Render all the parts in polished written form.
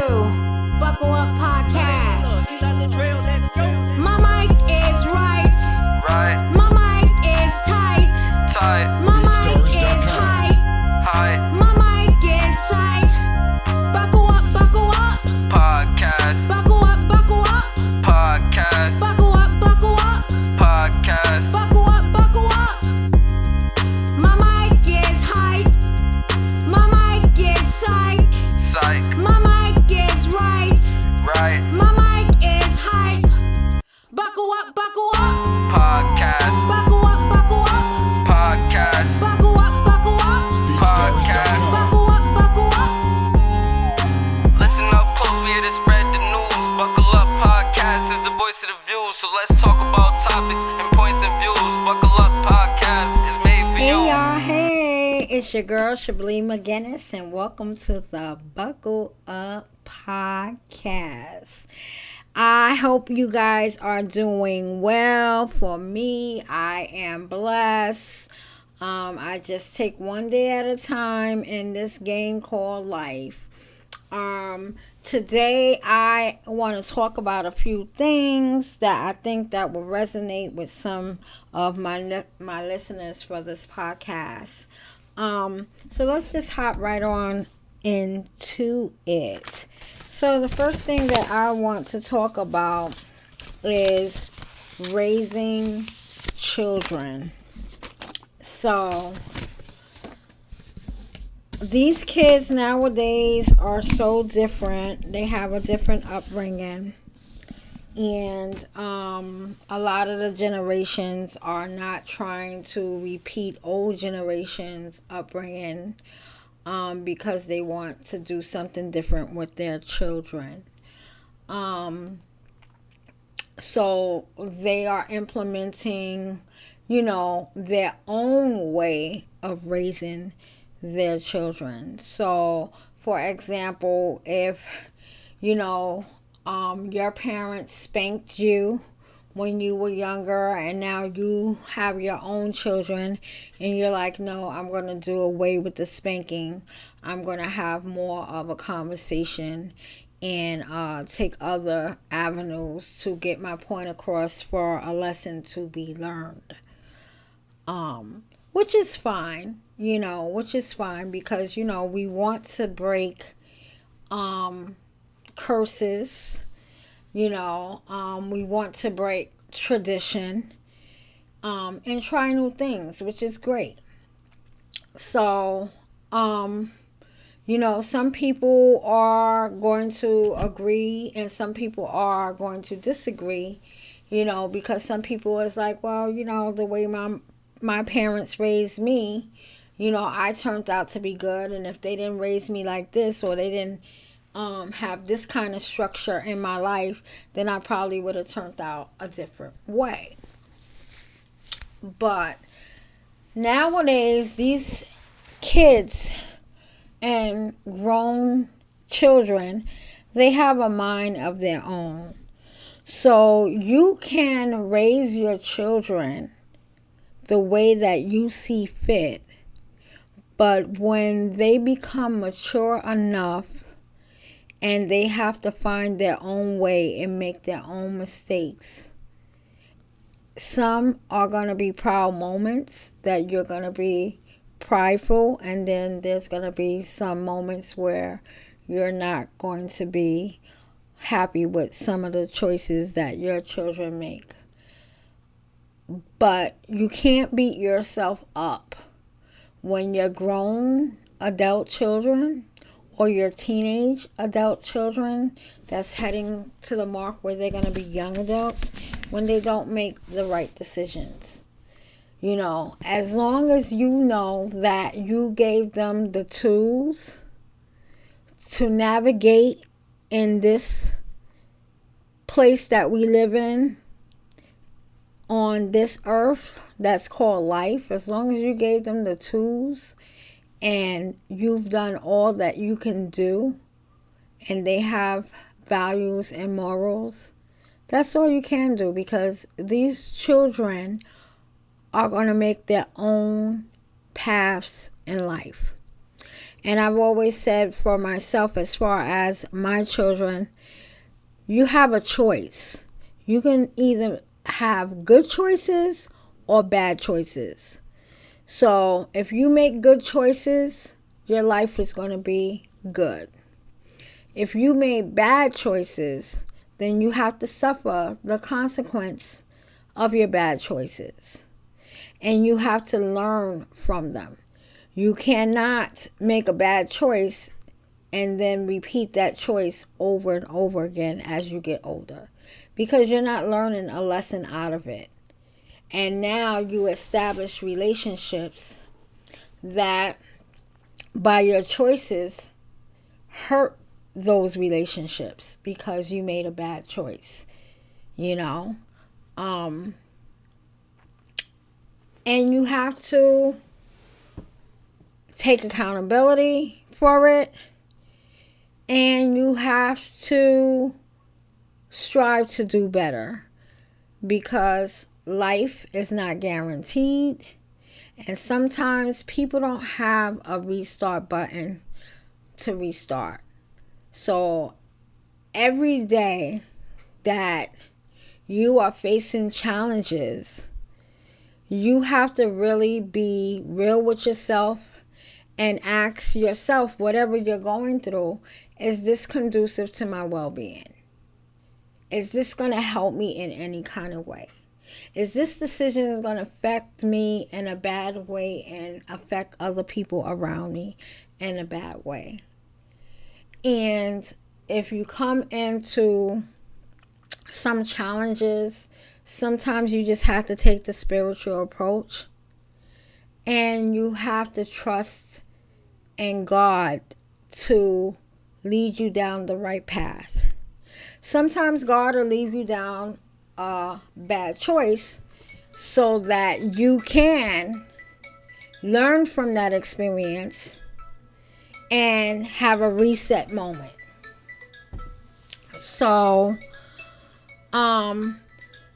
Buckle Up Podcast. My mic is right. Right. My mic is tight. Tight. My mic is hype. Hype. My mic is psych. Buckle up. Podcast. Buckle up. Podcast. Buckle up. Podcast. Buckle up. My mic is hype. My mic is psych. Psych. My mic is right. Right. My mic is hype. Buckle up. Podcast. Buckle up. Podcast. Buckle up. Podcast. Buckle up. Listen up close, we here to spread the news. Buckle Up Podcast is the voice of the views. So let's talk about topics and points of views. Buckle Up Podcast is made for Hey you. y'all, hey, it's your girl Shablee McGinnis, and welcome to the Buckle Up Podcast. I hope you guys are doing well. For me, I am blessed. I just take one day at a time in this game called life. Today I want to talk about a few things that I think that will resonate with some of my listeners for this podcast. So let's just hop right on into it. So the first thing that I want to talk about is raising children. So these kids nowadays are so different. They have a different upbringing. And a lot of the generations are not trying to repeat old generations' upbringing because they want to do something different with their children. So they are implementing, their own way of raising their children. So, for example, if, your parents spanked you when you were younger and now you have your own children and you're like, no, I'm going to do away with the spanking. I'm going to have more of a conversation and take other avenues to get my point across for a lesson to be learned. Which is fine, because, we want to break curses. We want to break tradition and try new things, which is great. So, some people are going to agree and some people are going to disagree, because some people is like, well, the way my parents raised me, I turned out to be good. And if they didn't raise me like this, or they didn't have this kind of structure in my life, then I probably would have turned out a different way. But nowadays, these kids and grown children, they have a mind of their own. So you can raise your children the way that you see fit. But when they become mature enough and they have to find their own way and make their own mistakes, some are going to be proud moments that you're going to be prideful, and then there's going to be some moments where you're not going to be happy with some of the choices that your children make. But you can't beat yourself up when your grown adult children or your teenage adult children that's heading to the mark where they're going to be young adults, when they don't make the right decisions. As long as you know that you gave them the tools to navigate in this place that we live in on this earth that's called life, as long as you gave them the tools and you've done all that you can do and they have values and morals, that's all you can do, because these children are going to make their own paths in life. And I've always said for myself, as far as my children, you have a choice. You can either have good choices or bad choices. So if you make good choices, your life is going to be good. If you made bad choices, then you have to suffer the consequence of your bad choices. And you have to learn from them. You cannot make a bad choice and then repeat that choice over and over again as you get older, because you're not learning a lesson out of it. And now you establish relationships that, by your choices, hurt those relationships because you made a bad choice, you know. And you have to take accountability for it, and you have to strive to do better, because life is not guaranteed, and sometimes people don't have a restart button to restart. So every day that you are facing challenges, you have to really be real with yourself and ask yourself, whatever you're going through, is this conducive to my well-being? Is this going to help me in any kind of way? Is this decision going to affect me in a bad way and affect other people around me in a bad way? And if you come into some challenges, sometimes you just have to take the spiritual approach, and you have to trust in God to lead you down the right path. Sometimes God will lead you down a bad choice so that you can learn from that experience and have a reset moment. So,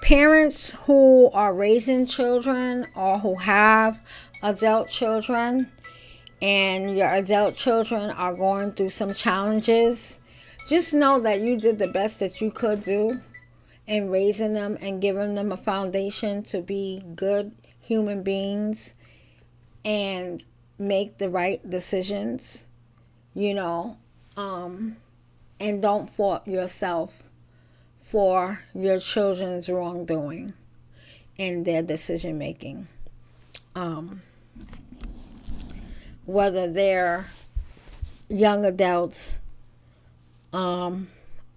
parents who are raising children or who have adult children, and your adult children are going through some challenges, just know that you did the best that you could do in raising them and giving them a foundation to be good human beings and make the right decisions, you know, and don't fault yourself for your children's wrongdoing in their decision making. Whether they're young adults or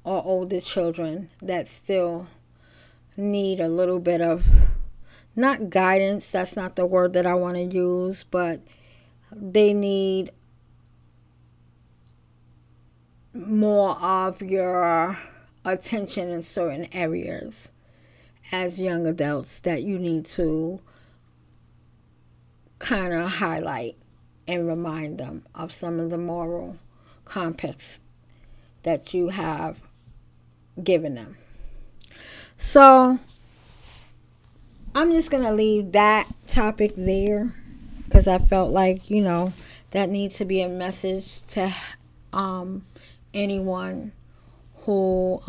older children that still need a little bit of, not guidance, that's not the word that I want to use, but they need more of your attention in certain areas as young adults that you need to kind of highlight and remind them of some of the moral complex that you have given them. So I'm just going to leave that topic there, because I felt like, you know, that needs to be a message to anyone who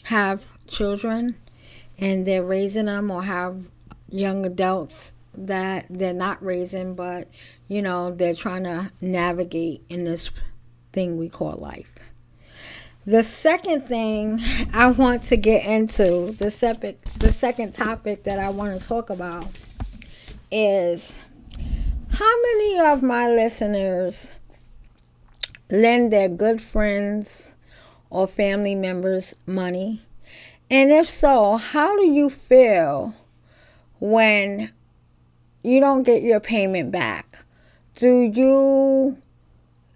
have children and they're raising them, or have young adults that they're not raising, but, you know, they're trying to navigate in this thing we call life. The second thing I want to get into, the second topic that I want to talk about, is how many of my listeners lend their good friends or family members money? And if so, how do you feel when you don't get your payment back? Do you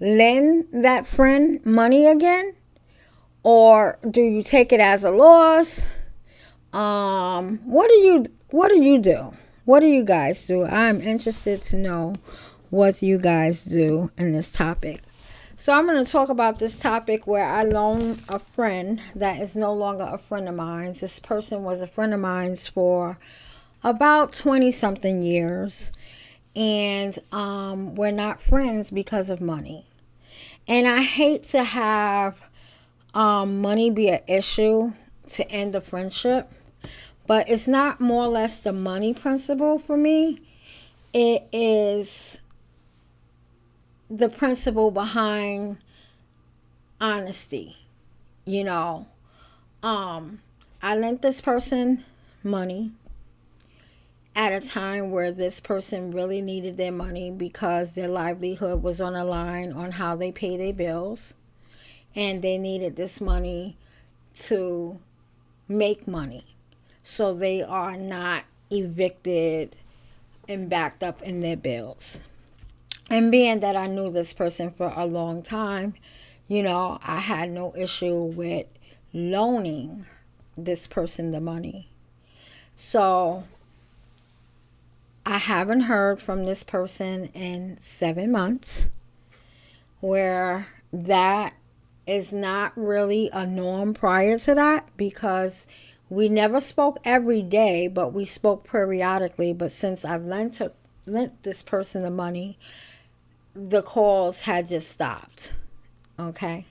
lend that friend money again? Or do you take it as a loss? What do you do? What do you guys do? I'm interested to know what you guys do in this topic. So I'm going to talk about this topic where I loaned a friend that is no longer a friend of mine. This person was a friend of mine for about 20 something years. and we're not friends because of money. And I hate to have money be an issue to end the friendship, but it's not more or less the money principle for me. It is the principle behind honesty. You know, I lent this person money at a time where this person really needed their money because their livelihood was on the line on how they pay their bills, and they needed this money to make money so they are not evicted and backed up in their bills. And being that I knew this person for a long time, you know, I had no issue with loaning this person the money. So I haven't heard from this person in 7 months, where that is not really a norm prior to that, because we never spoke every day, but we spoke periodically. But since I've lent this person the money, the calls had just stopped. Okay.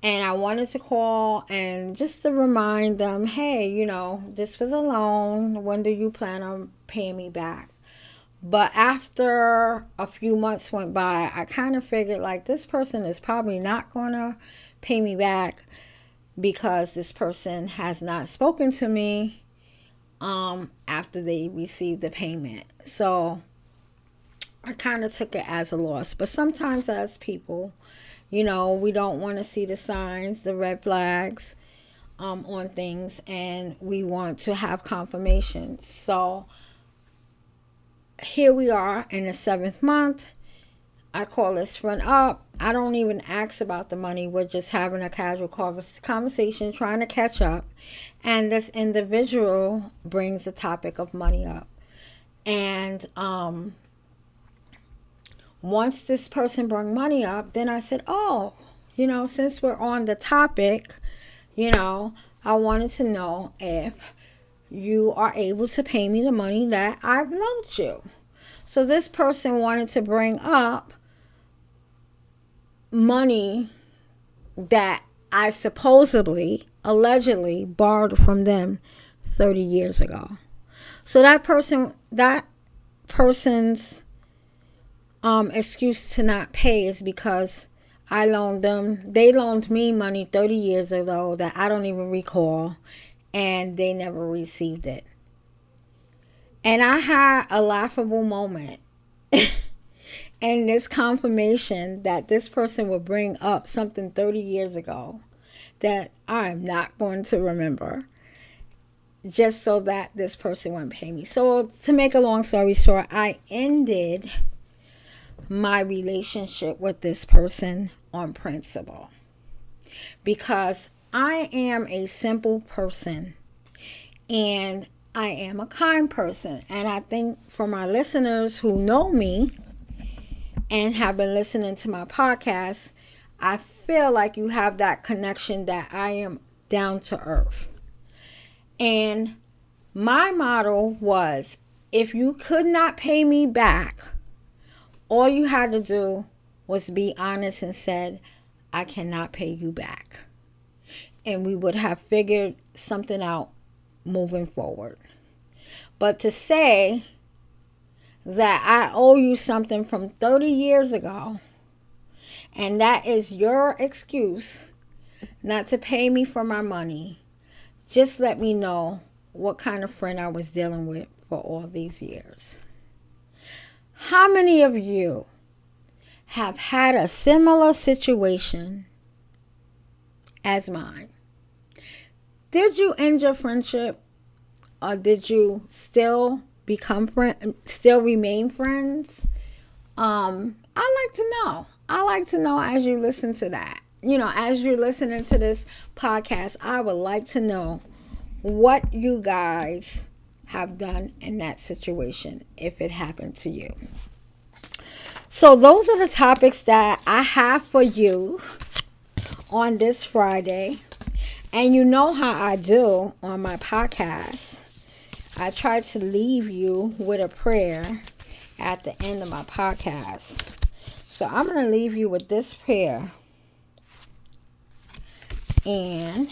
And I wanted to call and just to remind them, hey, you know, this was a loan. When do you plan on paying me back? But after a few months went by, I kind of figured like this person is probably not going to pay me back, because this person has not spoken to me after they received the payment. So I kind of took it as a loss. But sometimes as people, you know, we don't want to see the signs, the red flags on things, and we want to have confirmation. So here we are in the 7th month. I call this friend up. I don't even ask about the money. We're just having a casual conversation, trying to catch up. And this individual brings the topic of money up. And once this person brought money up, then I said, oh, you know, since we're on the topic, you know, I wanted to know if you are able to pay me the money that I've loaned you. So this person wanted to bring up money that I supposedly, allegedly borrowed from them 30 years ago. So that person's excuse to not pay is because they loaned me money 30 years ago that I don't even recall, and they never received it. And I had a laughable moment and this confirmation that this person would bring up something 30 years ago that I'm not going to remember, just so that this person wouldn't pay me. So to make a long story short, I ended my relationship with this person on principle, because I am a simple person and I am a kind person. And I think for my listeners who know me and have been listening to my podcast, I feel like you have that connection that I am down to earth. And my motto was, if you could not pay me back, all you had to do was be honest and said, I cannot pay you back. And we would have figured something out moving forward. But to say that I owe you something from 30 years ago, and that is your excuse not to pay me for my money, just let me know what kind of friend I was dealing with for all these years. How many of you have had a similar situation as mine? Did you end your friendship, or did you still remain friends? I like to know. I like to know as you listen to that. You know, as you're listening to this podcast, I would like to know what you guys have done in that situation if it happened to you. So those are the topics that I have for you on this Friday. And you know how I do on my podcast. I try to leave you with a prayer at the end of my podcast. So I'm going to leave you with this prayer. And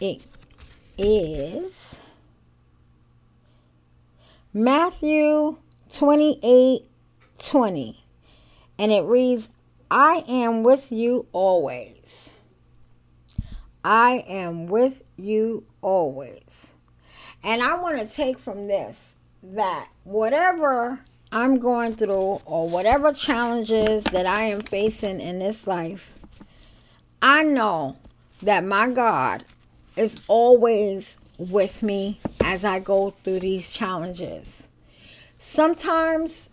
it is Matthew 28:20. And it reads, I am with you always. I am with you always. And I want to take from this that whatever I'm going through or whatever challenges that I am facing in this life, I know that my God is always with me as I go through these challenges. Sometimes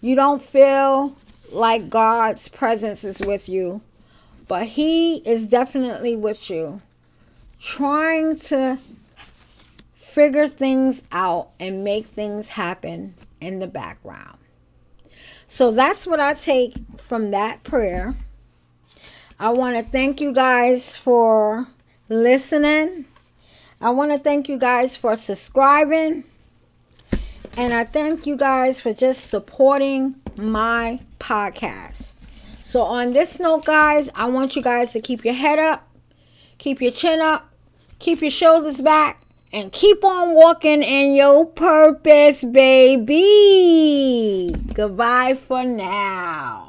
you don't feel like God's presence is with you, but He is definitely with you, trying to figure things out and make things happen in the background. So that's what I take from that prayer. I want to thank you guys for listening. I want to thank you guys for subscribing. And I thank you guys for just supporting my podcast. So on this note, guys, I want you guys to keep your head up, keep your chin up, keep your shoulders back, and keep on walking in your purpose, baby. Goodbye for now.